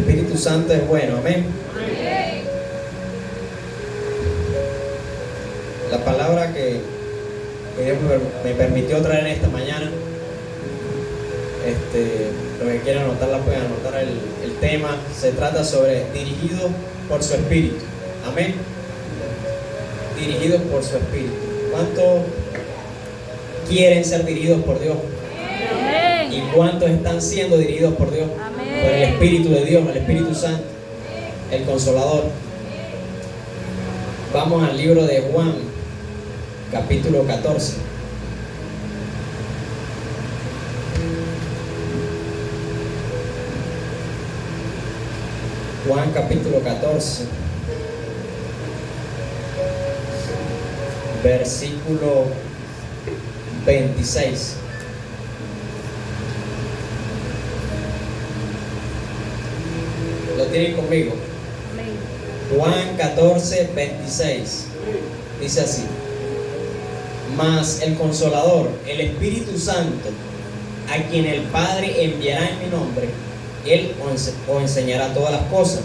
Espíritu Santo es bueno, amén. La palabra que Dios me permitió traer en esta mañana, los que quieran anotarla pueden anotar el tema. Se trata sobre dirigido por su Espíritu, amén. Dirigidos por su Espíritu. ¿Cuántos quieren ser dirigidos por Dios? Amén. ¿Y cuántos están siendo dirigidos por Dios? Amén. Por el Espíritu de Dios, el Espíritu Santo, el Consolador. Vamos al libro de Juan, capítulo 14. Juan capítulo 14, versículo 26. ¿Lo tienen conmigo? Amén. Juan 14, 26. Dice así: mas el Consolador, el Espíritu Santo, a quien el Padre enviará en mi nombre, Él os enseñará todas las cosas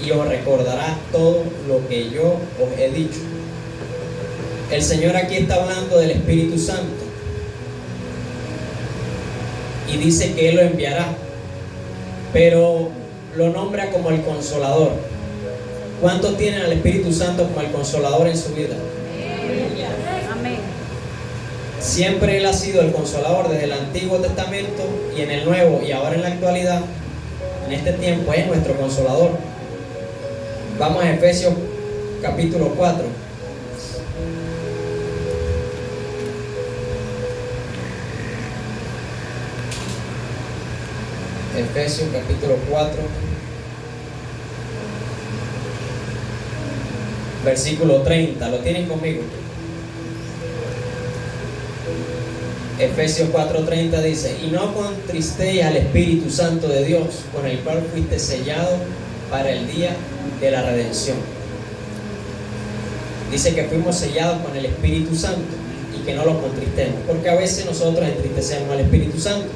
y os recordará todo lo que yo os he dicho. El Señor aquí está hablando del Espíritu Santo y dice que Él lo enviará, pero lo nombra como el Consolador. ¿Cuántos tienen al Espíritu Santo como el Consolador en su vida? Amén. Siempre Él ha sido el Consolador desde el Antiguo Testamento y en el Nuevo, y ahora en la actualidad, en este tiempo es nuestro Consolador. Vamos a Efesios capítulo 4. Efesios capítulo 4, versículo 30. ¿Lo tienen conmigo? Efesios 4:30 dice: y no contristéis al Espíritu Santo de Dios, con el cual fuiste sellado para el día de la redención. Dice que fuimos sellados con el Espíritu Santo y que no lo contristemos, porque a veces nosotros entristecemos al Espíritu Santo.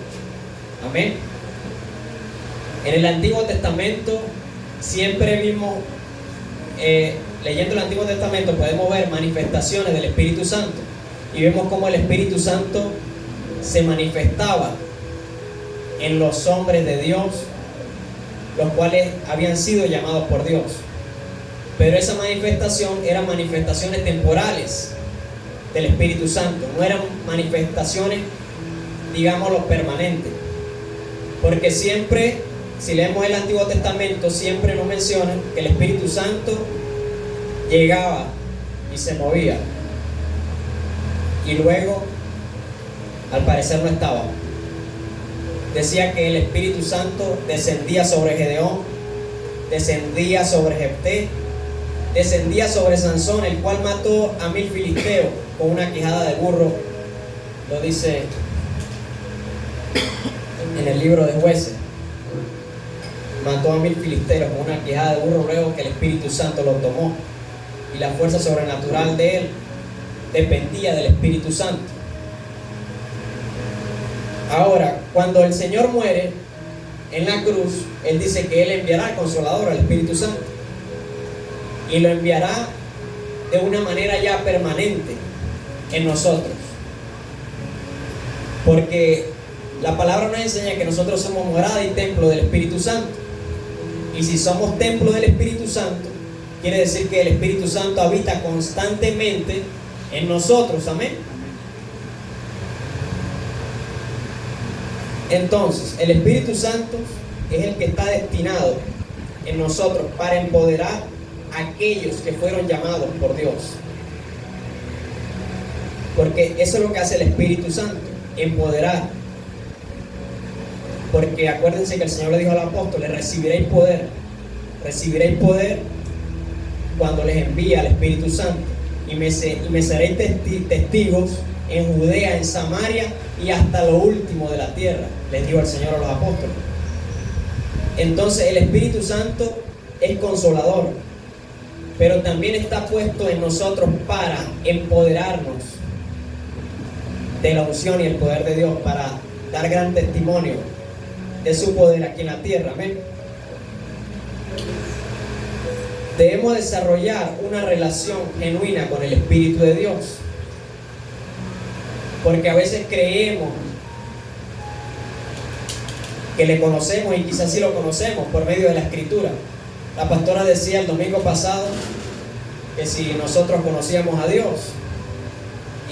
Amén. En el Antiguo Testamento siempre vimos, leyendo el Antiguo Testamento podemos ver manifestaciones del Espíritu Santo, y vemos cómo el Espíritu Santo se manifestaba en los hombres de Dios, los cuales habían sido llamados por Dios. Pero esa manifestación eran manifestaciones temporales del Espíritu Santo, no eran manifestaciones, digámoslo, permanentes. Porque siempre, si leemos el Antiguo Testamento, siempre nos mencionan que el Espíritu Santo llegaba y se movía, y luego al parecer no estaba. Decía que el Espíritu Santo descendía sobre Gedeón, descendía sobre Jefté, descendía sobre Sansón, el cual mató a 1000 filisteos con una quijada de burro. Lo dice en el libro de Jueces. Mató a 1000 filisteos con una quijada de burro, luego que el Espíritu Santo lo tomó, y la fuerza sobrenatural de él dependía del Espíritu Santo. Ahora, cuando el Señor muere en la cruz, Él dice que Él enviará al Consolador, al Espíritu Santo, y lo enviará de una manera ya permanente en nosotros, porque la palabra nos enseña que nosotros somos morada y templo del Espíritu Santo, y si somos templo del Espíritu Santo, quiere decir que el Espíritu Santo habita constantemente en nosotros. Amén. Entonces, el Espíritu Santo es el que está destinado en nosotros para empoderar a aquellos que fueron llamados por Dios. Porque eso es lo que hace el Espíritu Santo, empoderar. Porque acuérdense que el Señor le dijo al apóstol: recibiréis poder cuando les envía el Espíritu Santo, y me seréis testigos en Judea, en Samaria y hasta lo último de la tierra, les dijo el Señor a los apóstoles. Entonces el Espíritu Santo es consolador, pero también está puesto en nosotros para empoderarnos de la unción y el poder de Dios, para dar gran testimonio de su poder aquí en la tierra. Amén. Debemos desarrollar una relación genuina con el Espíritu de Dios. Porque a veces creemos que le conocemos y quizás sí lo conocemos por medio de la Escritura. La pastora decía el domingo pasado que si nosotros conocíamos a Dios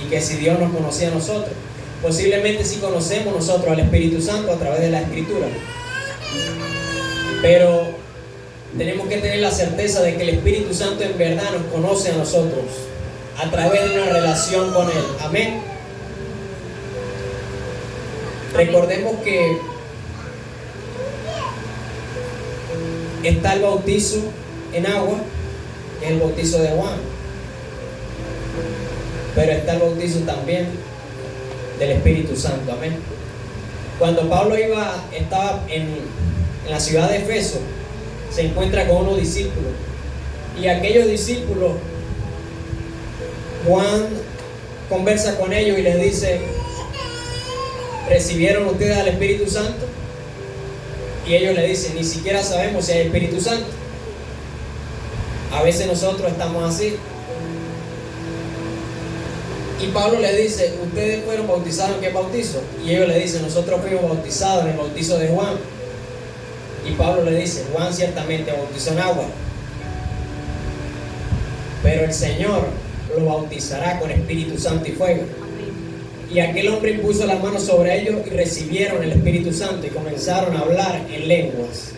y que si Dios nos conocía a nosotros, posiblemente sí conocemos nosotros al Espíritu Santo a través de la Escritura. Pero tenemos que tener la certeza de que el Espíritu Santo en verdad nos conoce a nosotros a través de una relación con Él. Amén. Recordemos que está el bautizo en agua, que es el bautizo de Juan, pero está el bautizo también del Espíritu Santo. Amén. Cuando Pablo estaba en la ciudad de Efeso, se encuentra con unos discípulos, y aquellos discípulos, Juan conversa con ellos y les dice: ¿recibieron ustedes al Espíritu Santo? Y ellos le dicen: ni siquiera sabemos si hay Espíritu Santo. A veces nosotros estamos así. Y Pablo le dice: ¿ustedes fueron bautizados en qué bautizo? Y ellos le dicen: nosotros fuimos bautizados en el bautizo de Juan. Y Pablo le dice: Juan ciertamente bautizó en agua, pero el Señor lo bautizará con Espíritu Santo y fuego. Y aquel hombre impuso las manos sobre ellos y recibieron el Espíritu Santo y comenzaron a hablar en lenguas.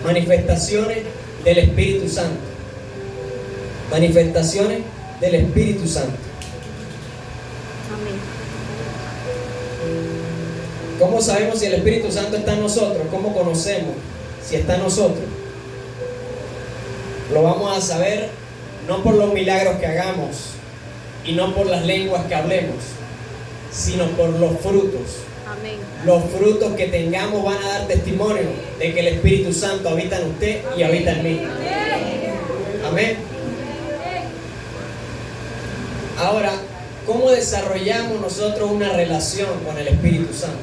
Manifestaciones del Espíritu Santo. Manifestaciones del Espíritu Santo. Amén. ¿Cómo sabemos si el Espíritu Santo está en nosotros? ¿Cómo conocemos si está en nosotros? Lo vamos a saber no por los milagros que hagamos y no por las lenguas que hablemos, sino por los frutos. Amén. Los frutos que tengamos van a dar testimonio de que el Espíritu Santo habita en usted y habita en mí. Amén. Ahora, ¿cómo desarrollamos nosotros una relación con el Espíritu Santo?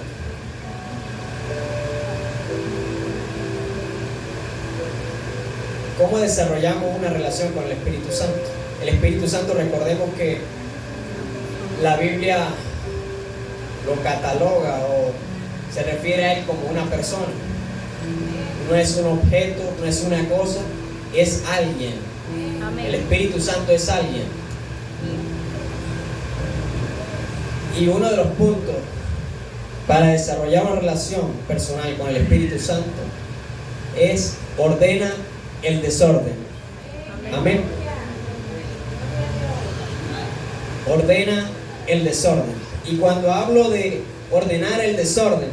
¿Cómo desarrollamos una relación con el Espíritu Santo? El Espíritu Santo, recordemos que la Biblia lo cataloga o se refiere a Él como una persona. No es un objeto, no es una cosa, es alguien. Amén. El Espíritu Santo es alguien. Y uno de los puntos para desarrollar una relación personal con el Espíritu Santo es ordena el desorden. Amén. Ordena el desorden. Y cuando hablo de ordenar el desorden,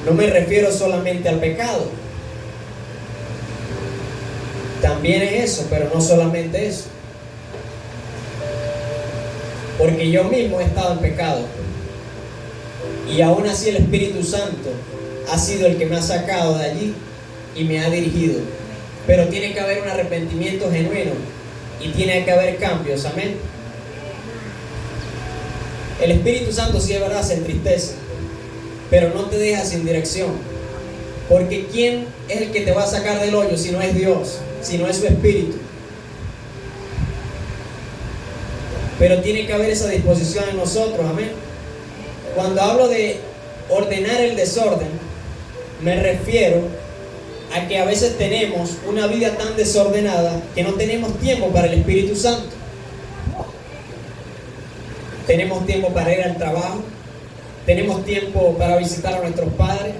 no me refiero solamente al pecado. También es eso, pero no solamente eso. Porque yo mismo he estado en pecado. Y aún así el Espíritu Santo ha sido el que me ha sacado de allí y me ha dirigido. Pero tiene que haber un arrepentimiento genuino y tiene que haber cambios. Amén. El Espíritu Santo, sí es verdad, se entristece, pero no te deja sin dirección. Porque ¿quién es el que te va a sacar del hoyo si no es Dios, si no es su Espíritu? Pero tiene que haber esa disposición en nosotros. Amén. Cuando hablo de ordenar el desorden, me refiero a que a veces tenemos una vida tan desordenada que no tenemos tiempo para el Espíritu Santo. Tenemos tiempo para ir al trabajo, tenemos tiempo para visitar a nuestros padres,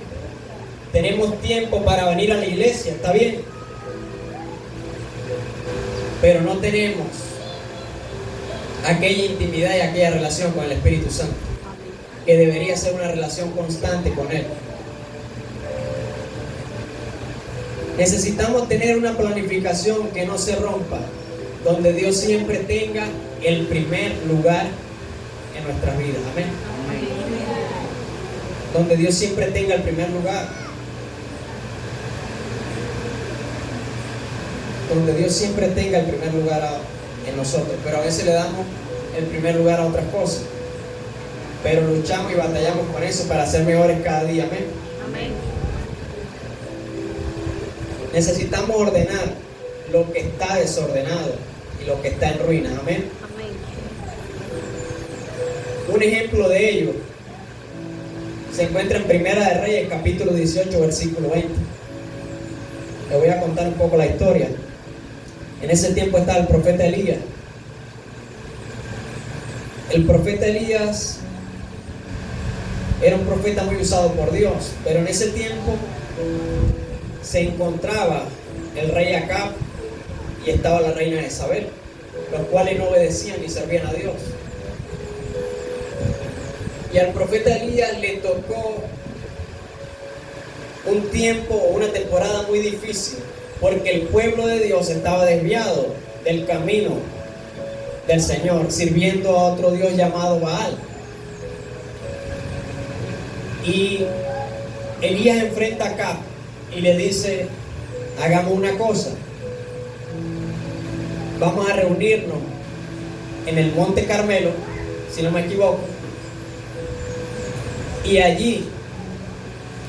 tenemos tiempo para venir a la iglesia, está bien, pero no tenemos aquella intimidad y aquella relación con el Espíritu Santo, que debería ser una relación constante con Él. Necesitamos tener una planificación que no se rompa, donde Dios siempre tenga el primer lugar en nuestras vidas. Amén. Donde Dios siempre tenga el primer lugar. Donde Dios siempre tenga el primer lugar en nosotros. Pero a veces le damos el primer lugar a otras cosas. Pero luchamos y batallamos con eso para ser mejores cada día. Amén. Amén. Necesitamos ordenar lo que está desordenado y lo que está en ruina. Amén. Amén. Un ejemplo de ello se encuentra en Primera de Reyes, capítulo 18, versículo 20. Le voy a contar un poco la historia. En ese tiempo estaba el profeta Elías. El profeta Elías era un profeta muy usado por Dios, pero en ese tiempo se encontraba el rey Acab y estaba la reina Jezabel, los cuales no obedecían ni servían a Dios. Y al profeta Elías le tocó un tiempo o una temporada muy difícil, porque el pueblo de Dios estaba desviado del camino del Señor, sirviendo a otro Dios llamado Baal. Y Elías enfrenta a Acab y le dice: hagamos una cosa, vamos a reunirnos en el Monte Carmelo, si no me equivoco, y allí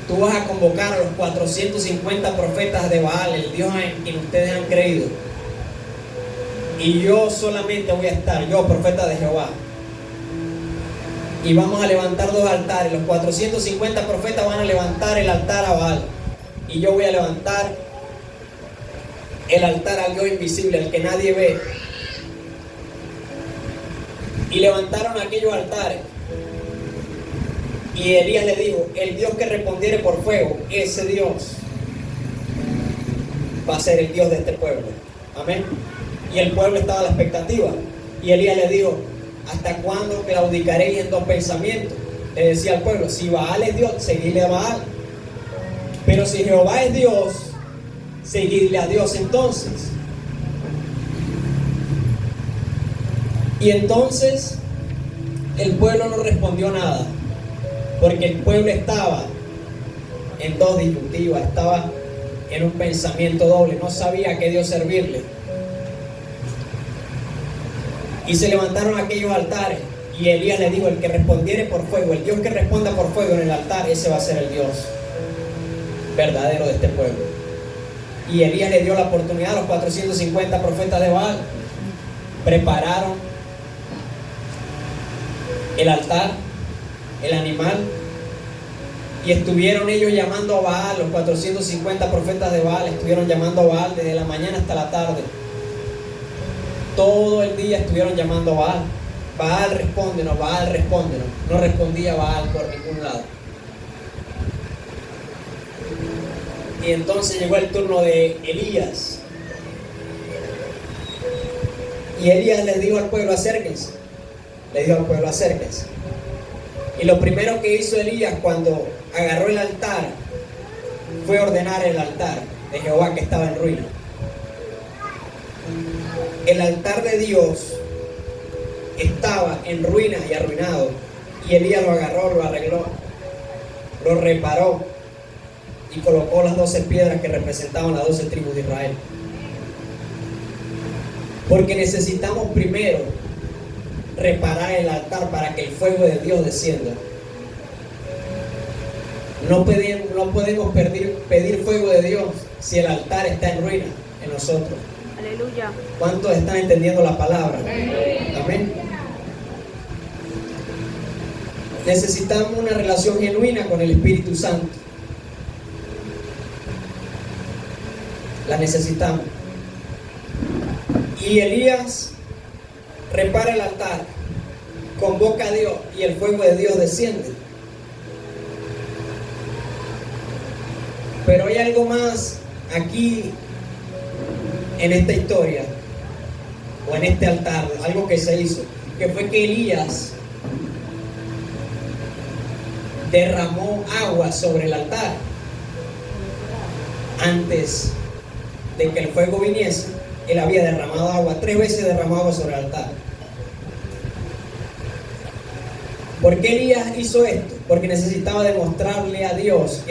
tú vas a convocar a los 450 profetas de Baal, el Dios en quien ustedes han creído, y yo solamente voy a estar, yo, profeta de Jehová, y vamos a levantar dos altares. Los 450 profetas van a levantar el altar a Baal, y yo voy a levantar el altar al Dios invisible, al que nadie ve. Y levantaron aquellos altares, y Elías le dijo: el Dios que respondiere por fuego, ese Dios va a ser el Dios de este pueblo. Amén. Y el pueblo estaba a la expectativa, y Elías le dijo: ¿hasta cuándo claudicaréis en dos pensamientos? Le decía al pueblo: si Baal es Dios, seguidle a Baal, pero si Jehová es Dios, seguidle a Dios entonces. Y entonces el pueblo no respondió nada, porque el pueblo estaba en dos disyuntivas, estaba en un pensamiento doble, no sabía a qué Dios servirle. Y se levantaron aquellos altares, y Elías le dijo: el que respondiere por fuego, el Dios que responda por fuego en el altar, ese va a ser el Dios verdadero de este pueblo. Y Elías le dio la oportunidad a los 450 profetas de Baal. Prepararon el altar, el animal, y estuvieron ellos llamando a Baal. Los 450 profetas de Baal estuvieron llamando a Baal desde la mañana hasta la tarde. Todo el día estuvieron llamando a Baal: Baal, respóndenos, Baal, respóndenos. No respondía Baal por ningún lado. Y entonces llegó el turno de Elías, y Elías le dijo al pueblo: acérquense. Le dijo al pueblo: acérquense. Y lo primero que hizo Elías cuando agarró el altar fue ordenar el altar de Jehová, que estaba en ruina. El altar de Dios estaba en ruina y arruinado, y Elías lo agarró, lo arregló, lo reparó y colocó las 12 piedras que representaban las 12 tribus de Israel. Porque necesitamos primero reparar el altar para que el fuego de Dios descienda. No podemos pedir fuego de Dios si el altar está en ruina en nosotros. Aleluya. ¿Cuántos están entendiendo la palabra? Amén. Necesitamos una relación genuina con el Espíritu Santo. La necesitamos. Y Elías repara el altar, convoca a Dios, y el fuego de Dios desciende. Pero hay algo más aquí en esta historia, o en este altar, algo que se hizo, que fue que Elías derramó agua sobre el altar. Antes de que el fuego viniese, él había derramado agua, 3 veces derramó agua sobre el altar. ¿Por qué Elías hizo esto? Porque necesitaba demostrarle a Dios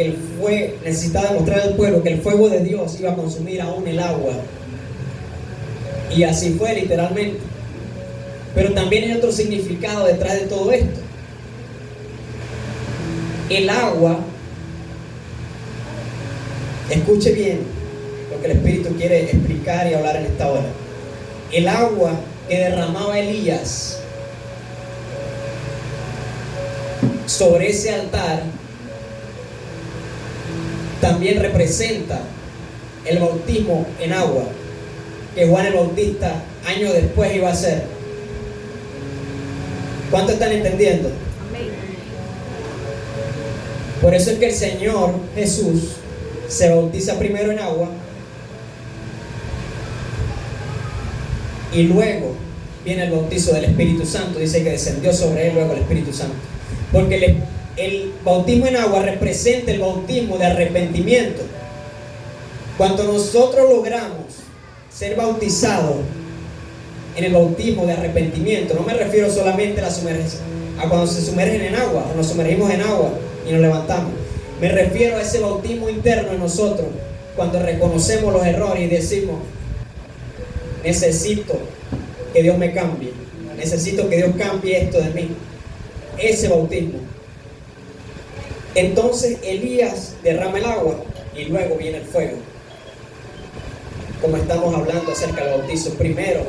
necesitaba demostrarle al pueblo que el fuego de Dios iba a consumir aún el agua. Y así fue, literalmente. Pero también hay otro significado detrás de todo esto. El agua, escuche bien, lo que el Espíritu quiere explicar y hablar en esta hora. El agua que derramaba Elías sobre ese altar también representa el bautismo en agua que Juan el Bautista años después iba a hacer. ¿Cuántos están entendiendo? Amén. Por eso es que el Señor Jesús se bautiza primero en agua y luego viene el bautizo del Espíritu Santo. Dice que descendió sobre él luego el Espíritu Santo, porque el bautismo en agua representa el bautismo de arrepentimiento. Cuando nosotros logramos ser bautizados en el bautismo de arrepentimiento, no me refiero solamente a cuando se sumergen en agua o nos sumergimos en agua y nos levantamos. Me refiero a ese bautismo interno en nosotros, cuando reconocemos los errores y decimos: necesito que Dios me cambie, necesito que Dios cambie esto de mí. Ese bautismo. Entonces Elías derrama el agua y luego viene el fuego. Como estamos hablando acerca del bautizo, primero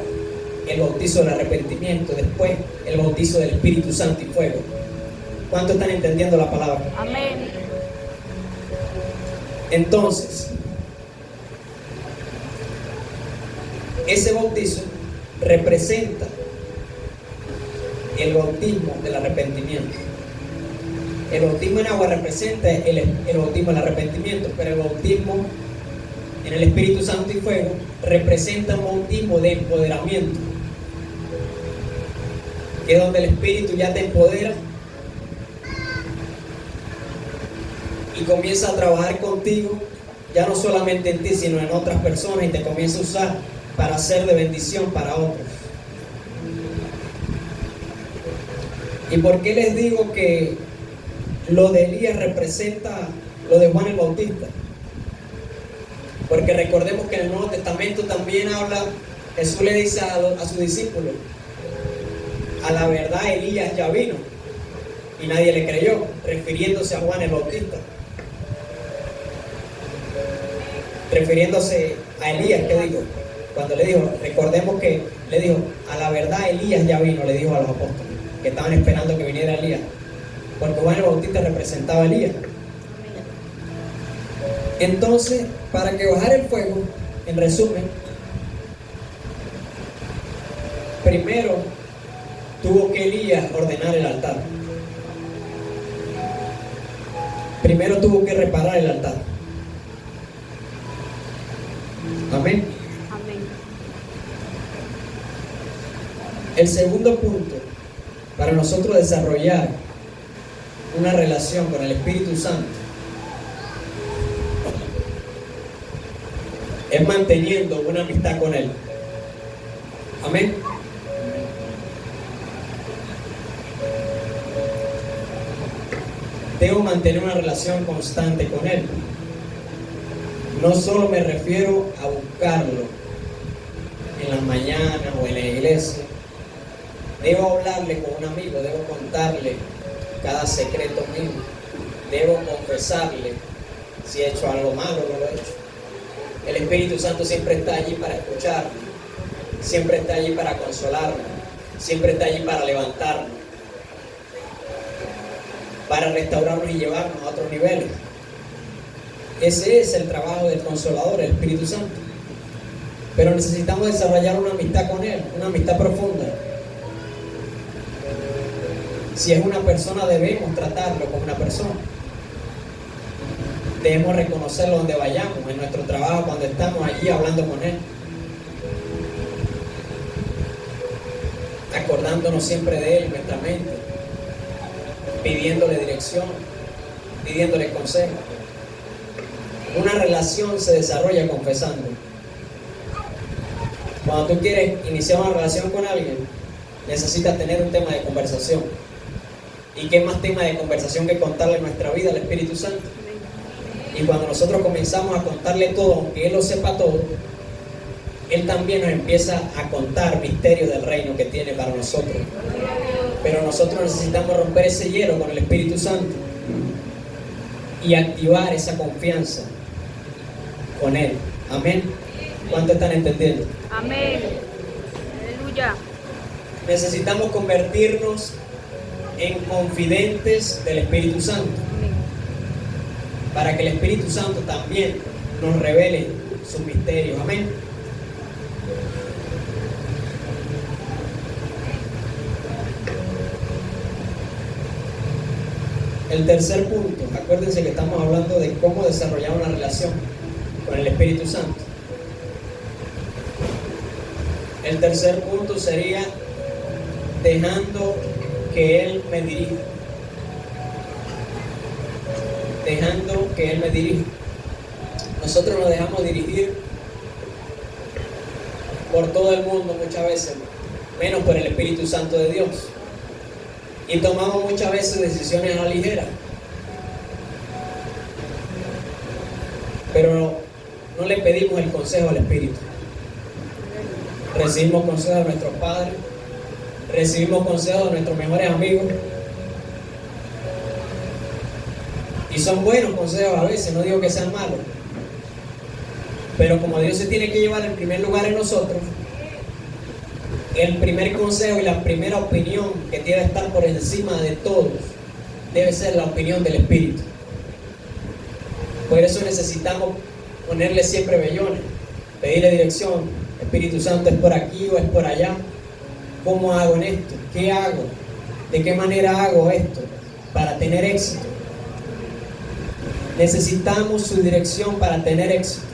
el bautizo del arrepentimiento, después el bautizo del Espíritu Santo y fuego. ¿Cuántos están entendiendo la palabra? Amén. Entonces, ese bautizo representa el bautismo del arrepentimiento. El bautismo en agua representa el bautismo del arrepentimiento, pero el bautismo en el Espíritu Santo y fuego representa un bautismo de empoderamiento, que es donde el Espíritu ya te empodera y comienza a trabajar contigo, ya no solamente en ti, sino en otras personas, y te comienza a usar para ser de bendición para otros. ¿Y por qué les digo que lo de Elías representa lo de Juan el Bautista? Porque recordemos que en el Nuevo Testamento también habla, Jesús le dice a sus discípulos: a la verdad Elías ya vino y nadie le creyó, refiriéndose a Juan el Bautista, refiriéndose a Elías. ¿Qué digo? Cuando le dijo, recordemos que le dijo: a la verdad Elías ya vino, le dijo a los apóstoles que estaban esperando que viniera Elías, porque Juan el Bautista representaba a Elías. Entonces, para que bajara el fuego, en resumen, primero tuvo que Elías ordenar el altar. Primero tuvo que reparar el altar. Amén. Amén. El segundo punto para nosotros desarrollar una relación con el Espíritu Santo es manteniendo una amistad con Él. Amén. Debo mantener una relación constante con Él. No solo me refiero a buscarlo en las mañanas o en la iglesia. Debo hablarle con un amigo, debo contarle cada secreto mío. Debo confesarle si he hecho algo malo o no lo he hecho. El Espíritu Santo siempre está allí para escucharme, siempre está allí para consolarme, siempre está allí para levantarme, para restaurarnos y llevarnos a otros niveles. Ese es el trabajo del Consolador, el Espíritu Santo. Pero necesitamos desarrollar una amistad con Él, una amistad profunda. Si es una persona, debemos tratarlo como una persona. Debemos reconocerlo donde vayamos, en nuestro trabajo, cuando estamos allí hablando con Él, acordándonos siempre de Él en nuestra mente, pidiéndole dirección, pidiéndole consejo. Una relación se desarrolla confesando. Cuando tú quieres iniciar una relación con alguien, necesitas tener un tema de conversación. ¿Y qué más tema de conversación que contarle nuestra vida al Espíritu Santo? Y cuando nosotros comenzamos a contarle todo, aunque Él lo sepa todo, Él también nos empieza a contar misterios del reino que tiene para nosotros. Pero nosotros necesitamos romper ese hielo con el Espíritu Santo y activar esa confianza con Él. Amén. ¿Cuánto están entendiendo? Amén. Aleluya. Necesitamos convertirnos en confidentes del Espíritu Santo, Amén. para que el Espíritu Santo también nos revele sus misterios. Amén. El tercer punto, acuérdense que estamos hablando de cómo desarrollar una relación con el Espíritu Santo. El tercer punto sería dejando que Él me dirija. Dejando que Él me dirija. Nosotros nos dejamos dirigir por todo el mundo muchas veces, menos por el Espíritu Santo de Dios. Y tomamos muchas veces decisiones a la ligera. Pero no le pedimos el consejo al Espíritu. Recibimos consejos de nuestros padres, recibimos consejos de nuestros mejores amigos. Y son buenos consejos a veces, no digo que sean malos. Pero como Dios se tiene que llevar en primer lugar en nosotros, el primer consejo y la primera opinión que debe estar por encima de todos debe ser la opinión del Espíritu. Por eso necesitamos ponerle siempre vellones, pedirle dirección. Espíritu Santo, ¿es por aquí o es por allá? ¿Cómo hago en esto? ¿Qué hago? ¿De qué manera hago esto para tener éxito? Necesitamos su dirección para tener éxito.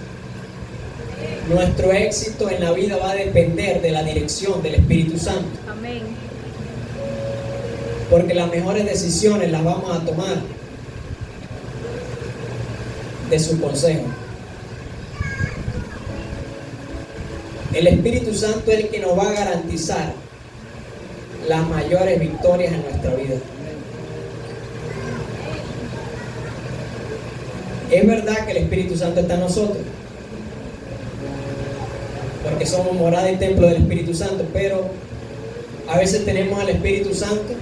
Nuestro éxito en la vida va a depender de la dirección del Espíritu Santo. Amén. Porque las mejores decisiones las vamos a tomar de su consejo. El Espíritu Santo es el que nos va a garantizar las mayores victorias en nuestra vida. Es verdad que el Espíritu Santo está en nosotros, porque somos morada y templo del Espíritu Santo, pero a veces tenemos al Espíritu Santo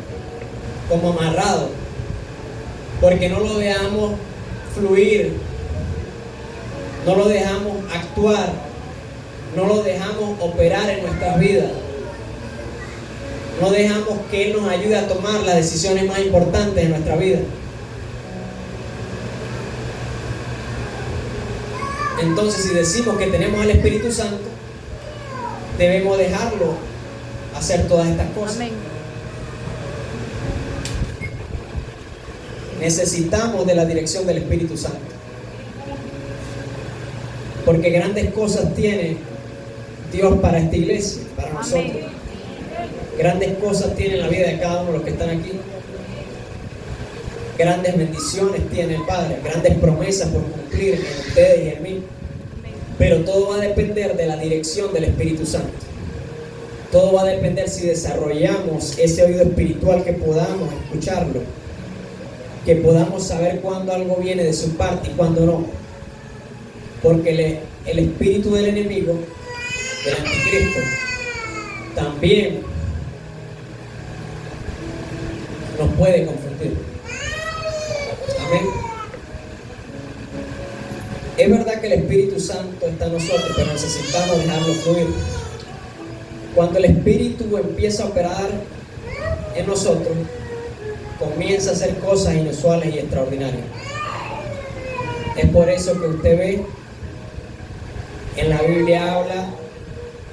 como amarrado, porque no lo dejamos fluir, no lo dejamos actuar, no lo dejamos operar en nuestras vidas, no dejamos que Él nos ayude a tomar las decisiones más importantes de nuestra vida. Entonces, si decimos que tenemos al Espíritu Santo, debemos dejarlo hacer todas estas cosas. Amén. Necesitamos de la dirección del Espíritu Santo, porque grandes cosas tiene Dios para esta iglesia, para nosotros. Amén. Grandes cosas tiene la vida de cada uno de los que están aquí. Grandes bendiciones tiene el Padre, grandes promesas por cumplir en ustedes y en mí. Pero todo va a depender de la dirección del Espíritu Santo. Todo va a depender si desarrollamos ese oído espiritual, que podamos escucharlo, que podamos saber cuándo algo viene de su parte y cuándo no. Porque el espíritu del enemigo, del anticristo, también nos puede confundir. Amén. Es verdad que el Espíritu Santo está en nosotros, pero necesitamos dejarlo fluir. Cuando el Espíritu empieza a operar en nosotros, comienza a hacer cosas inusuales y extraordinarias. Es por eso que usted ve, en la Biblia habla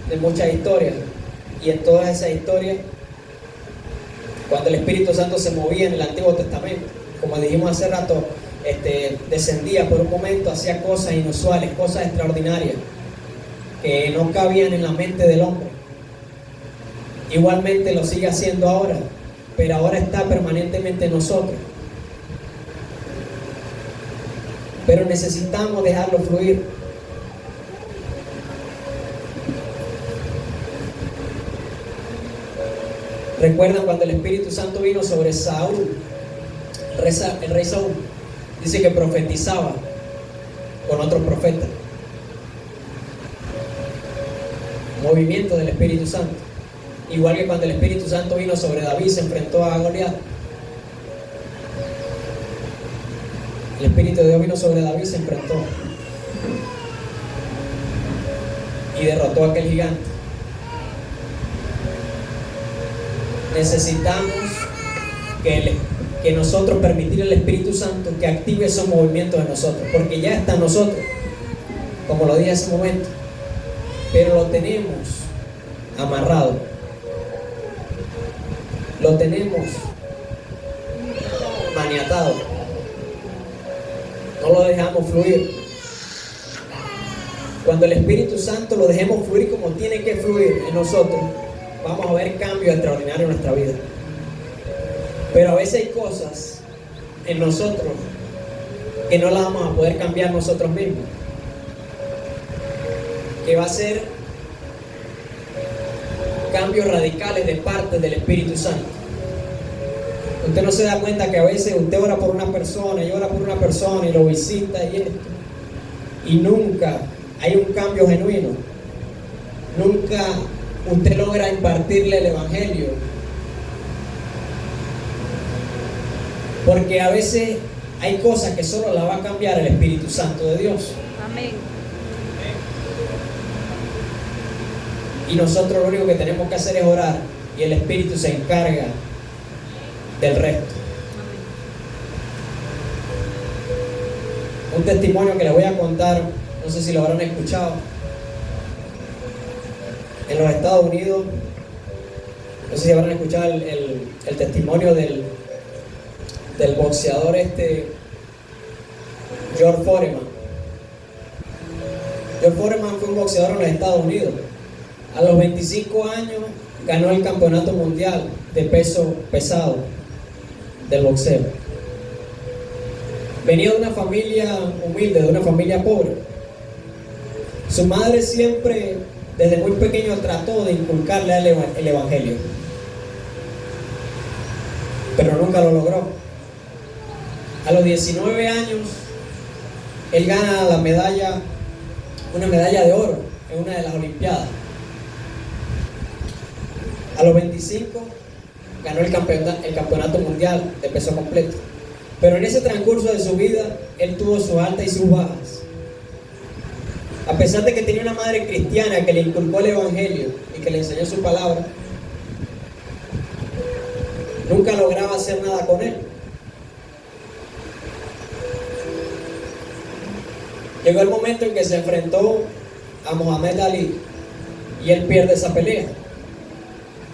de muchas historias, y en todas esas historias, cuando el Espíritu Santo se movía en el Antiguo Testamento, como dijimos hace rato, descendía por un momento, hacía cosas inusuales, cosas extraordinarias que no cabían en la mente del hombre. Igualmente lo sigue haciendo ahora, pero ahora está permanentemente en nosotros. Pero necesitamos dejarlo fluir. ¿Recuerdan cuando el Espíritu Santo vino sobre Saúl? El rey Saúl dice que profetizaba con otros profetas. Movimiento del Espíritu Santo. Igual que cuando el Espíritu Santo vino sobre David, se enfrentó a Goliat. El Espíritu de Dios vino sobre David, se enfrentó. y derrotó a aquel gigante. Necesitamos que nosotros permitir al Espíritu Santo que active esos movimientos en nosotros, porque ya está en nosotros, como lo dije hace un momento, pero lo tenemos amarrado, lo tenemos maniatado, no lo dejamos fluir. Cuando el Espíritu Santo lo dejemos fluir como tiene que fluir en nosotros, vamos a ver cambios extraordinarios en nuestra vida. Pero a veces hay cosas en nosotros que no las vamos a poder cambiar nosotros mismos, que va a ser cambios radicales de parte del Espíritu Santo. Usted no se da cuenta que a veces usted ora por una persona y ora por una persona y lo visita y esto, y nunca hay un cambio genuino. Nunca usted logra impartirle el Evangelio, porque a veces hay cosas que solo la va a cambiar el Espíritu Santo de Dios. Amén. Y nosotros lo único que tenemos que hacer es orar, y el Espíritu se encarga del resto. Un testimonio que les voy a contar, no sé si lo habrán escuchado. En los Estados Unidos, no sé si habrán escuchado el testimonio del boxeador George Foreman. George Foreman fue un boxeador en los Estados Unidos. A los 25 años ganó el campeonato mundial de peso pesado del boxeo. Venía de una familia humilde, de una familia pobre. Su madre siempre, desde muy pequeño, trató de inculcarle el Evangelio, pero nunca lo logró. A los 19 años, él gana una medalla de oro en una de las Olimpiadas. A los 25 ganó el campeonato mundial de peso completo. Pero en ese transcurso de su vida, él tuvo sus altas y sus bajas. A pesar de que tenía una madre cristiana que le inculcó el Evangelio y que le enseñó su palabra, nunca lograba hacer nada con él. Llegó el momento en que se enfrentó a Muhammad Ali y él pierde esa pelea.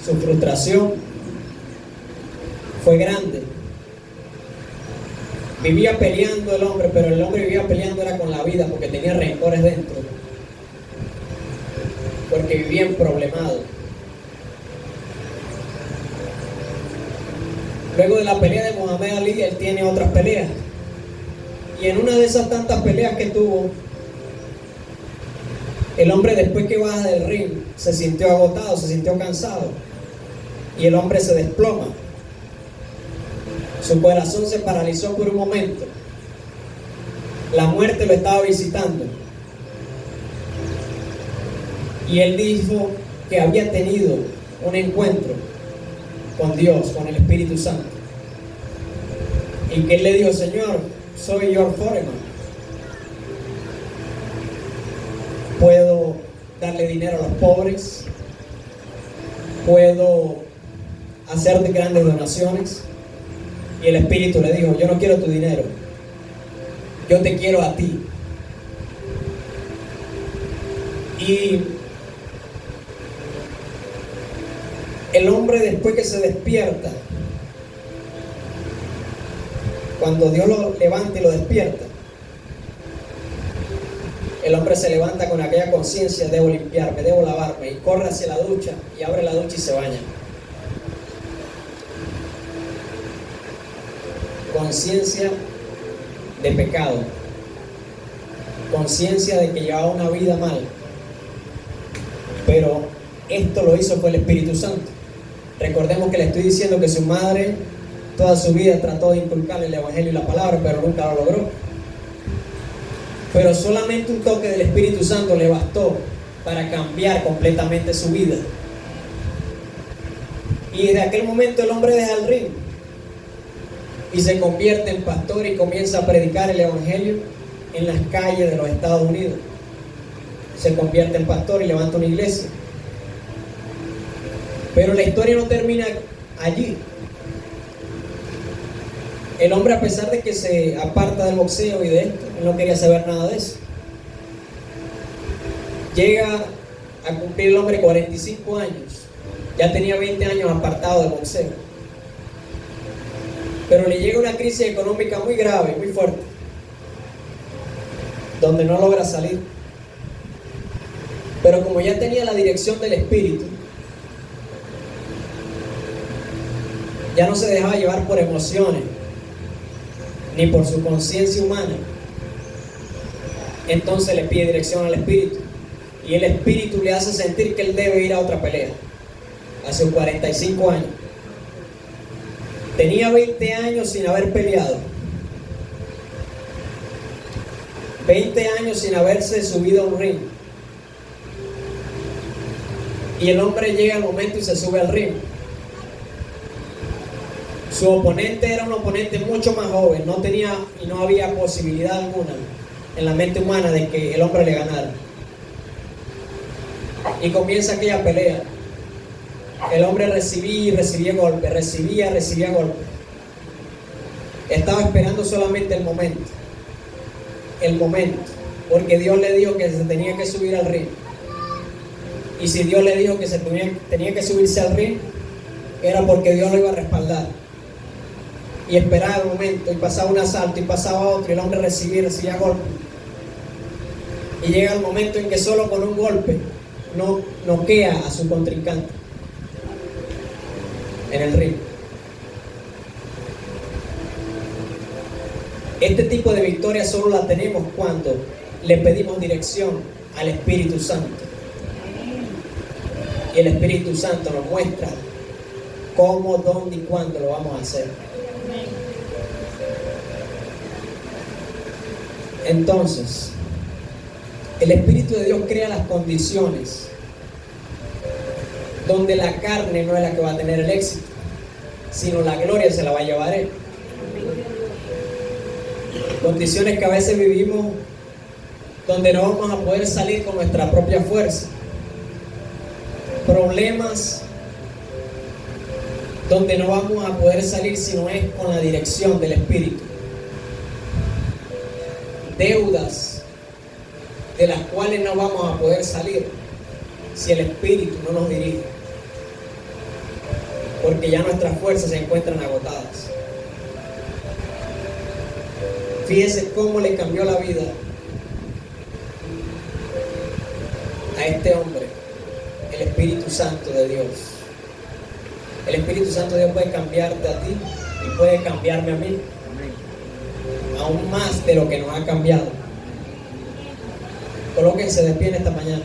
Su frustración fue grande. Vivía peleando el hombre, pero el hombre vivía peleando era con la vida, porque tenía rencores dentro, porque vivía problemado. Luego de la pelea de Muhammad Ali, él tiene otras peleas, y en una de esas tantas peleas que tuvo, el hombre, después que baja del ring, se sintió agotado, se sintió cansado, y el hombre se desploma. Su corazón se paralizó por un momento. La muerte lo estaba visitando. Y él dijo que había tenido un encuentro con Dios, con el Espíritu Santo. Y que él le dijo: Señor, soy George Foreman. Puedo darle dinero a los pobres. Puedo hacerte grandes donaciones. Y el Espíritu le dijo: yo no quiero tu dinero, yo te quiero a ti. Y el hombre, después que se despierta, cuando Dios lo levanta y lo despierta, el hombre se levanta con aquella conciencia: debo limpiarme, debo lavarme, y corre hacia la ducha y abre la ducha y se baña. Conciencia de pecado, conciencia de que llevaba una vida mal, pero esto lo hizo fue el Espíritu Santo. Recordemos que le estoy diciendo que su madre toda su vida trató de inculcarle el Evangelio y la palabra, pero nunca lo logró. Pero solamente un toque del Espíritu Santo le bastó para cambiar completamente su vida. Y desde aquel momento el hombre deja el ring y se convierte en pastor y comienza a predicar el Evangelio en las calles de los Estados Unidos. se convierte en pastor y levanta una iglesia. Pero la historia no termina allí. El hombre, a pesar de que se aparta del boxeo y de esto, él no quería saber nada de eso. Llega a cumplir el hombre 45 años. Ya tenía 20 años apartado del boxeo. Pero le llega una crisis económica muy grave, muy fuerte, donde no logra salir. Pero como ya tenía la dirección del Espíritu, ya no se dejaba llevar por emociones, ni por su conciencia humana. Entonces le pide dirección al Espíritu. Y el Espíritu le hace sentir que él debe ir a otra pelea. Hace 45 años. Tenía 20 años sin haber peleado. 20 años sin haberse subido a un ring. Y el hombre llega al momento y se sube al ring. Su oponente era un oponente mucho más joven. No tenía y no había posibilidad alguna en la mente humana de que el hombre le ganara. Y comienza aquella pelea. El hombre recibía y recibía golpes, recibía golpes. Estaba esperando solamente el momento. El momento. Porque Dios le dijo que se tenía que subir al ring. Y si Dios le dijo que se tenía que subirse al ring, era porque Dios lo iba a respaldar. Y esperaba el momento, y pasaba un asalto, y pasaba otro, y el hombre recibía golpes. Y llega el momento en que solo con un golpe noquea a su contrincante en el ring. Este tipo de victoria solo la tenemos cuando le pedimos dirección al Espíritu Santo. Y el Espíritu Santo nos muestra cómo, dónde y cuándo lo vamos a hacer. Entonces, el Espíritu de Dios crea las condiciones donde la carne no es la que va a tener el éxito, sino la gloria se la va a llevar Él. Condiciones que a veces vivimos donde no vamos a poder salir con nuestra propia fuerza. Problemas donde no vamos a poder salir si no es con la dirección del Espíritu. Deudas de las cuales no vamos a poder salir si el Espíritu no nos dirige, porque ya nuestras fuerzas se encuentran agotadas. Fíjese cómo le cambió la vida a este hombre el Espíritu Santo de Dios. El Espíritu Santo de Dios puede cambiarte a ti y puede cambiarme a mí, aún más de lo que nos ha cambiado. Colóquense de pie en esta mañana.